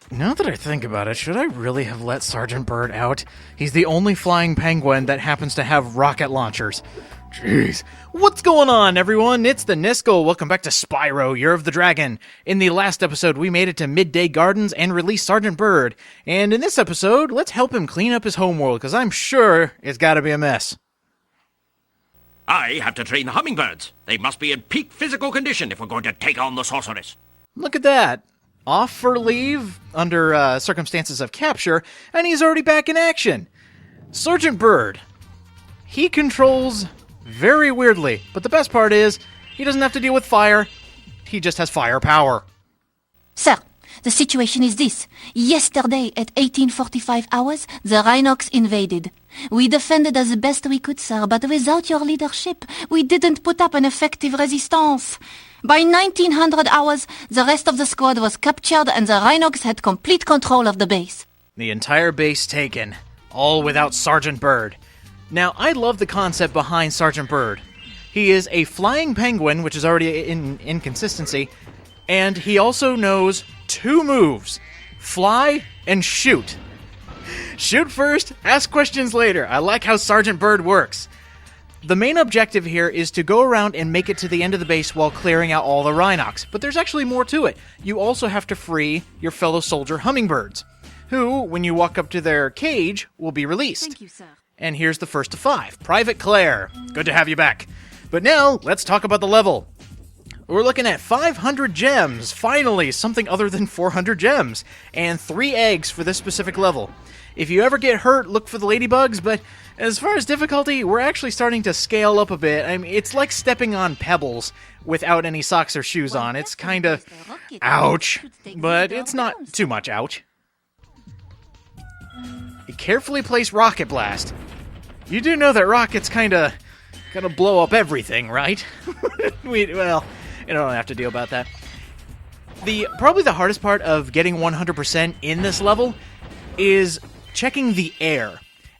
Now that I think about it, should I really have let Sergeant Byrd out? He's the only flying penguin that happens to have rocket launchers. Jeez. What's going on, everyone? It's the Niskel. Welcome back to Spyro, Year of the Dragon. In the last episode, we made it to Midday Gardens and released Sergeant Byrd. And in this episode, let's help him clean up his homeworld, because I'm sure it's gotta be a mess. I have to train the hummingbirds. They must be in peak physical condition if we're going to take on the sorceress. Look at that. Off for leave under circumstances of capture, and he's already back in action. Sergeant Byrd. He controls very weirdly, but the best part is he doesn't have to deal with fire. He just has firepower. Sir, the situation is this. Yesterday at 18:45 hours, the Rhinox invaded. We defended as best we could, sir, but without your leadership, we didn't put up an effective resistance. By 1900 hours, the rest of the squad was captured and the Rhinox had complete control of the base. The entire base taken, all without Sergeant Byrd. Now, I love the concept behind Sergeant Byrd. He is a flying penguin, which is already in inconsistency, and he also knows two moves: fly and shoot. Shoot first, ask questions later. I like how Sergeant Byrd works. The main objective here is to go around and make it to the end of the base while clearing out all the Rhinox, but there's actually more to it. You also have to free your fellow soldier hummingbirds, who, when you walk up to their cage, will be released. Thank you, sir. And here's the first of 5, Private Claire. Good to have you back. But now, let's talk about the level. We're looking at 500 gems, finally, something other than 400 gems, and 3 eggs for this specific level. If you ever get hurt, look for the ladybugs, but as far as difficulty, we're actually starting to scale up a bit. I mean, it's like stepping on pebbles without any socks or shoes on. It's kinda ouch, but it's not too much ouch. A carefully placed rocket blast. You do know that rockets kinda blow up everything, right? Well, you don't have to deal about that. Probably the hardest part of getting 100% in this level is checking the air.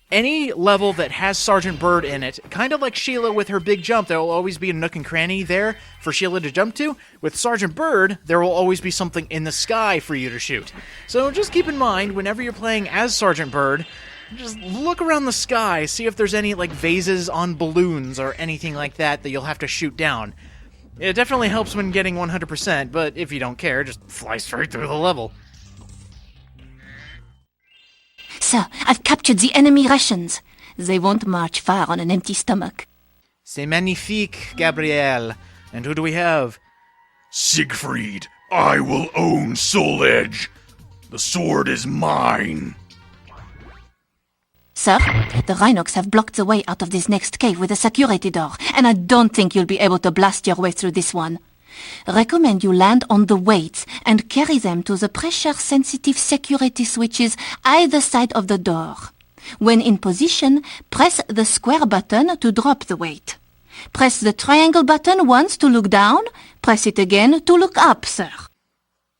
Any level that has Sergeant Byrd in it, kind of like Sheila with her big jump, there will always be a nook and cranny there for Sheila to jump to. With Sergeant Byrd, there will always be something in the sky for you to shoot. So just keep in mind, whenever you're playing as Sergeant Byrd, just look around the sky, see if there's any like vases on balloons or anything like that you'll have to shoot down. It definitely helps when getting 100%, but if you don't care, just fly straight through the level. Sir, I've captured the enemy rations. They won't march far on an empty stomach. C'est magnifique, Gabrielle. And who do we have? Siegfried, I will own Soul Edge. The sword is mine. Sir, the Rhinox have blocked the way out of this next cave with a security door, and I don't think you'll be able to blast your way through this one. Recommend you land on the weights and carry them to the pressure-sensitive security switches either side of the door. When in position, press the square button to drop the weight. Press the triangle button once to look down. Press it again to look up, sir.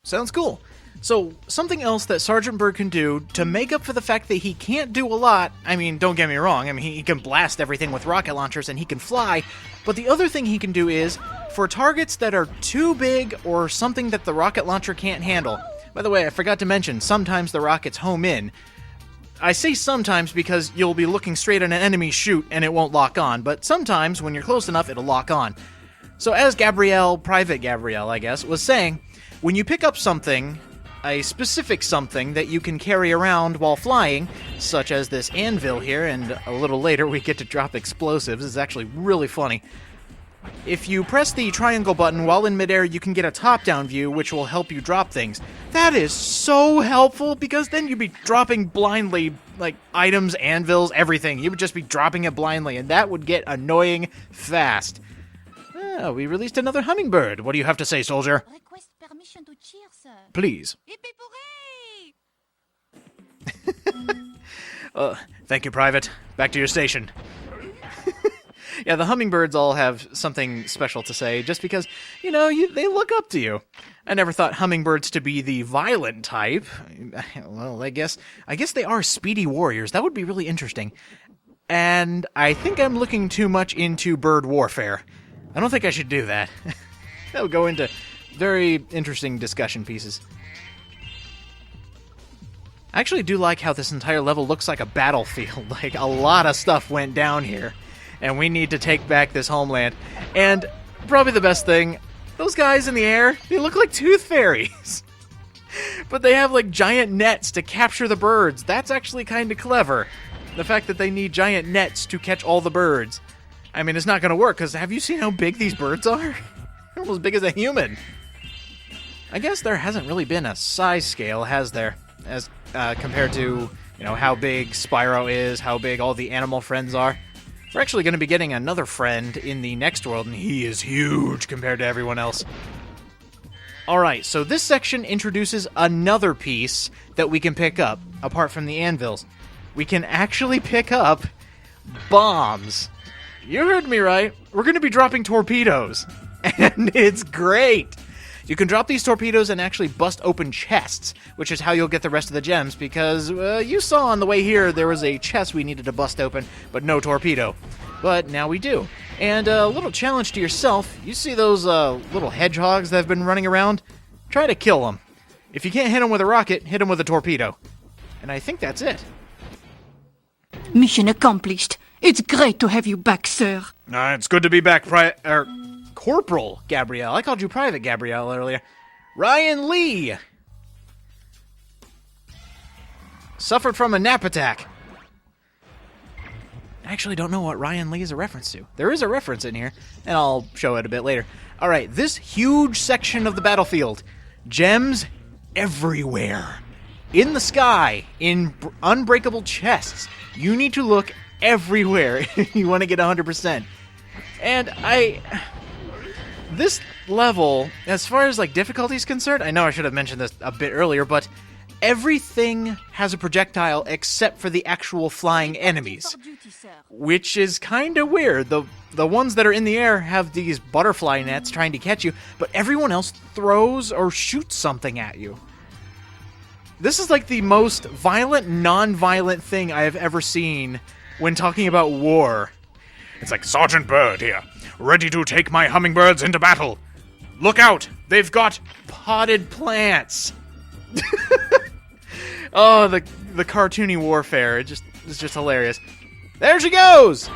Sounds cool. So, something else that Sergeant Byrd can do to make up for the fact that he can't do a lot, I mean, don't get me wrong, I mean, he can blast everything with rocket launchers and he can fly, but the other thing he can do is, for targets that are too big or something that the rocket launcher can't handle. By the way, I forgot to mention, sometimes the rockets home in. I say sometimes because you'll be looking straight at an enemy shoot and it won't lock on, but sometimes, when you're close enough, it'll lock on. So as Private Gabrielle, I guess, was saying, when you pick up something, a specific something that you can carry around while flying, such as this anvil here, and a little later we get to drop explosives. It's actually really funny. If you press the triangle button while in midair, you can get a top-down view, which will help you drop things. That is so helpful, because then you'd be dropping blindly, like, items, anvils, everything. You would just be dropping it blindly, and that would get annoying fast. Oh, we released another hummingbird. What do you have to say, soldier? Request permission to cheer, sir. Please. Thank you, Private. Back to your station. Yeah, the hummingbirds all have something special to say, just because, they look up to you. I never thought hummingbirds to be the violent type. Well, I guess they are speedy warriors. That would be really interesting. And I think I'm looking too much into bird warfare. I don't think I should do that. That'll go into very interesting discussion pieces. I actually do like how this entire level looks like a battlefield. Like, a lot of stuff went down here, and we need to take back this homeland. And probably the best thing, those guys in the air, they look like tooth fairies. But they have, like, giant nets to capture the birds. That's actually kind of clever. The fact that they need giant nets to catch all the birds. I mean, it's not going to work, because have you seen how big these birds are? They're almost as big as a human. I guess there hasn't really been a size scale, has there? As compared to, how big Spyro is, how big all the animal friends are. We're actually going to be getting another friend in the next world, and he is huge compared to everyone else. Alright, so this section introduces another piece that we can pick up, apart from the anvils. We can actually pick up bombs. You heard me right. We're going to be dropping torpedoes. And it's great. You can drop these torpedoes and actually bust open chests, which is how you'll get the rest of the gems, because you saw on the way here there was a chest we needed to bust open, but no torpedo. But now we do. And a little challenge to yourself, you see those little hedgehogs that have been running around? Try to kill them. If you can't hit them with a rocket, hit them with a torpedo. And I think that's it. Mission accomplished. It's great to have you back, sir. It's good to be back, Corporal Gabrielle. I called you Private Gabrielle earlier. Ryan Lee suffered from a nap attack. I actually don't know what Ryan Lee is a reference to. There is a reference in here, and I'll show it a bit later. Alright, this huge section of the battlefield. Gems everywhere. In the sky, in Unbreakable Chests. You need to look everywhere if you want to get 100%. And this level, as far as, difficulty is concerned, I know I should have mentioned this a bit earlier, but everything has a projectile except for the actual flying enemies, which is kind of weird. The ones that are in the air have these butterfly nets trying to catch you, but everyone else throws or shoots something at you. This is the most violent, non-violent thing I have ever seen when talking about war. It's like Sergeant Byrd here, ready to take my hummingbirds into battle. Look out! They've got Potted plants. Oh, the cartoony warfare. It's just hilarious. There she goes!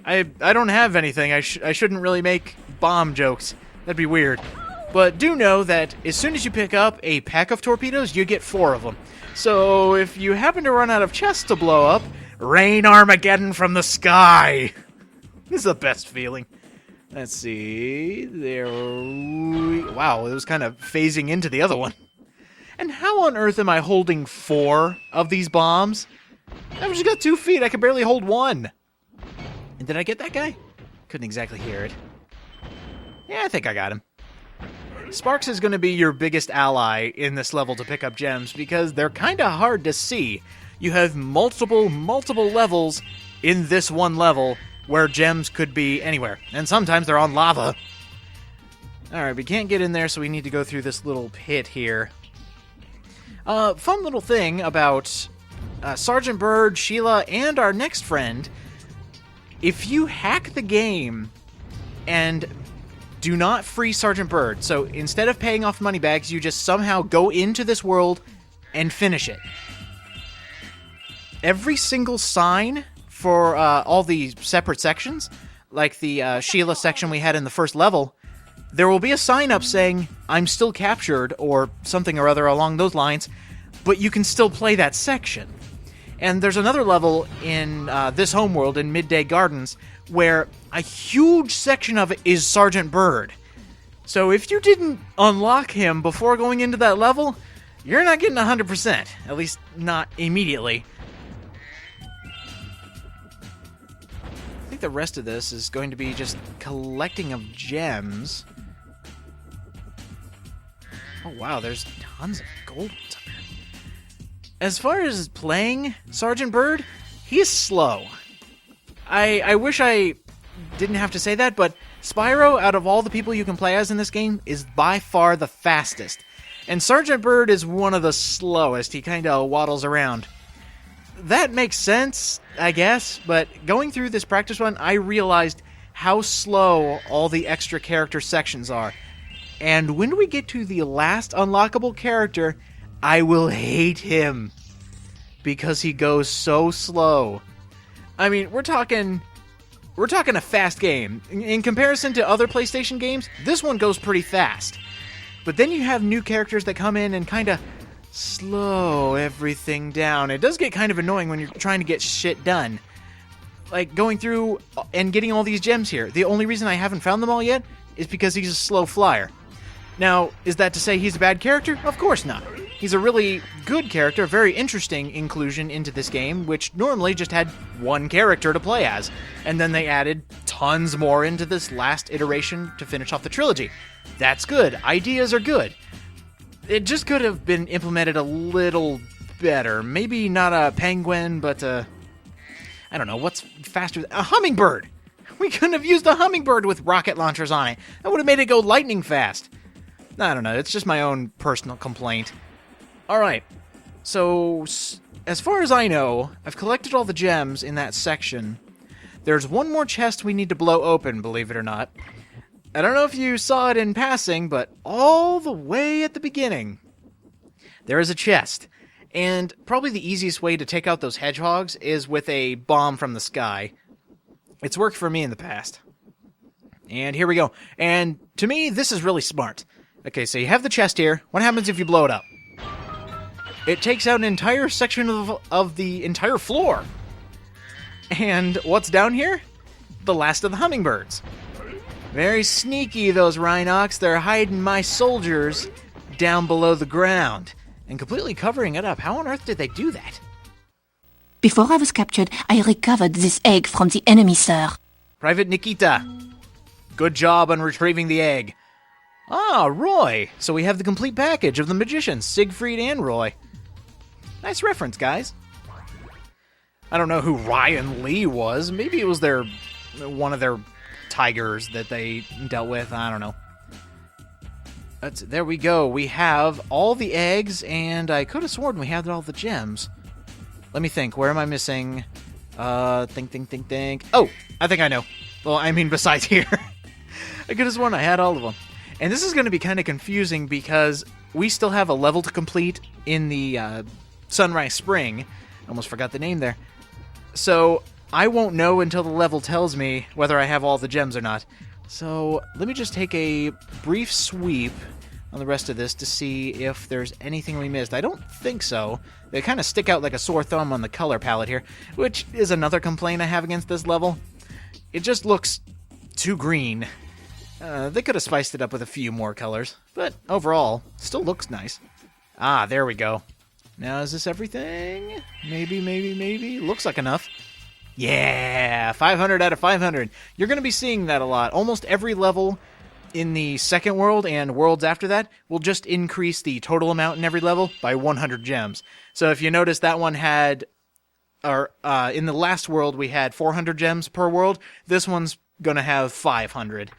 I don't have anything. I shouldn't really make bomb jokes. That'd be weird. But do know that as soon as you pick up a pack of torpedoes, you get 4 of them. So if you happen to run out of chests to blow up, rain Armageddon from the sky. This is the best feeling. Let's see. Wow, it was kind of phasing into the other one. And how on earth am I holding 4 of these bombs? I've just got 2 feet. I can barely hold 1. And did I get that guy? Couldn't exactly hear it. Yeah, I think I got him. Sparks is going to be your biggest ally in this level to pick up gems because they're kind of hard to see. You have multiple levels in this one level where gems could be anywhere. And sometimes they're on lava. Alright, we can't get in there, so we need to go through this little pit here. Fun little thing about Sergeant Byrd, Sheila, and our next friend. If you hack the game and do not free Sergeant Byrd, so instead of paying off money bags, you just somehow go into this world and finish it. Every single sign for all the separate sections, like the Sheila section we had in the first level, there will be a sign up saying, I'm still captured, or something or other along those lines, but you can still play that section. And there's another level in this homeworld in Midday Gardens where a huge section of it is Sergeant Byrd. So if you didn't unlock him before going into that level, you're not getting 100%. At least not immediately. I think the rest of this is going to be just collecting of gems. Oh wow, there's tons of gold ones up here. As far as playing Sergeant Byrd, he is slow. I wish I didn't have to say that, but Spyro, out of all the people you can play as in this game, is by far the fastest. And Sergeant Byrd is one of the slowest. He kind of waddles around. That makes sense, I guess, but going through this practice run, I realized how slow all the extra character sections are. And when we get to the last unlockable character, I will hate him because he goes so slow. I mean, we're talking a fast game. In comparison to other PlayStation games, this one goes pretty fast. But then you have new characters that come in and kind of slow everything down. It does get kind of annoying when you're trying to get shit done. Like going through and getting all these gems here. The only reason I haven't found them all yet is because he's a slow flyer. Now, is that to say he's a bad character? Of course not. He's a really good character, very interesting inclusion into this game, which normally just had one character to play as. And then they added tons more into this last iteration to finish off the trilogy. That's good. Ideas are good. It just could have been implemented a little better. Maybe not a penguin, but I don't know, what's faster? A hummingbird! We couldn't have used a hummingbird with rocket launchers on it. That would have made it go lightning fast. I don't know, it's just my own personal complaint. Alright, so as far as I know, I've collected all the gems in that section. There's one more chest we need to blow open, believe it or not. I don't know if you saw it in passing, but all the way at the beginning, there is a chest. And probably the easiest way to take out those hedgehogs is with a bomb from the sky. It's worked for me in the past. And here we go. And to me, this is really smart. Okay, so you have the chest here. What happens if you blow it up? It takes out an entire section of the entire floor. And what's down here? The last of the hummingbirds. Very sneaky, those Rhinox. They're hiding my soldiers down below the ground and completely covering it up. How on earth did they do that? Before I was captured, I recovered this egg from the enemy, sir. Private Nikita, good job on retrieving the egg. Ah, Roy. So we have the complete package of the magicians, Siegfried and Roy. Nice reference, guys. I don't know who Ryan Lee was. Maybe it was one of their tigers that they dealt with. I don't know. There we go. We have all the eggs, and I could have sworn we had all the gems. Let me think. Where am I missing? Think. Oh, I think I know. Well, I mean, besides here. I could have sworn I had all of them. And this is going to be kind of confusing because we still have a level to complete in the Sunrise Spring. I almost forgot the name there. So I won't know until the level tells me whether I have all the gems or not. So let me just take a brief sweep on the rest of this to see if there's anything we missed. I don't think so. They kind of stick out like a sore thumb on the color palette here, which is another complaint I have against this level. It just looks too green. They could have spiced it up with a few more colors, but overall, still looks nice. Ah, there we go. Now, is this everything? Maybe. Looks like enough. Yeah, 500 out of 500. You're going to be seeing that a lot. Almost every level in the second world and worlds after that will just increase the total amount in every level by 100 gems. So if you notice, that one had, in the last world, we had 400 gems per world. This one's going to have 500.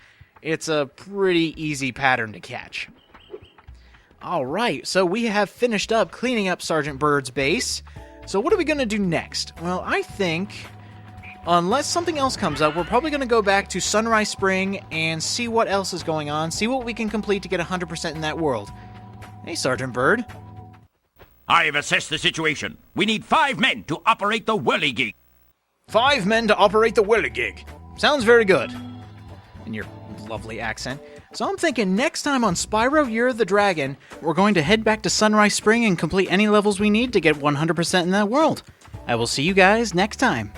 It's a pretty easy pattern to catch. Alright, so we have finished up cleaning up Sergeant Byrd's base. So what are we going to do next? Well, I think, unless something else comes up, we're probably going to go back to Sunrise Spring and see what else is going on, see what we can complete to get 100% in that world. Hey, Sergeant Byrd. I've assessed the situation. We need 5 men to operate the whirligig. 5 men to operate the whirligig. Sounds very good. In your lovely accent. So I'm thinking next time on Spyro, Year of the Dragon, we're going to head back to Sunrise Spring and complete any levels we need to get 100% in that world. I will see you guys next time.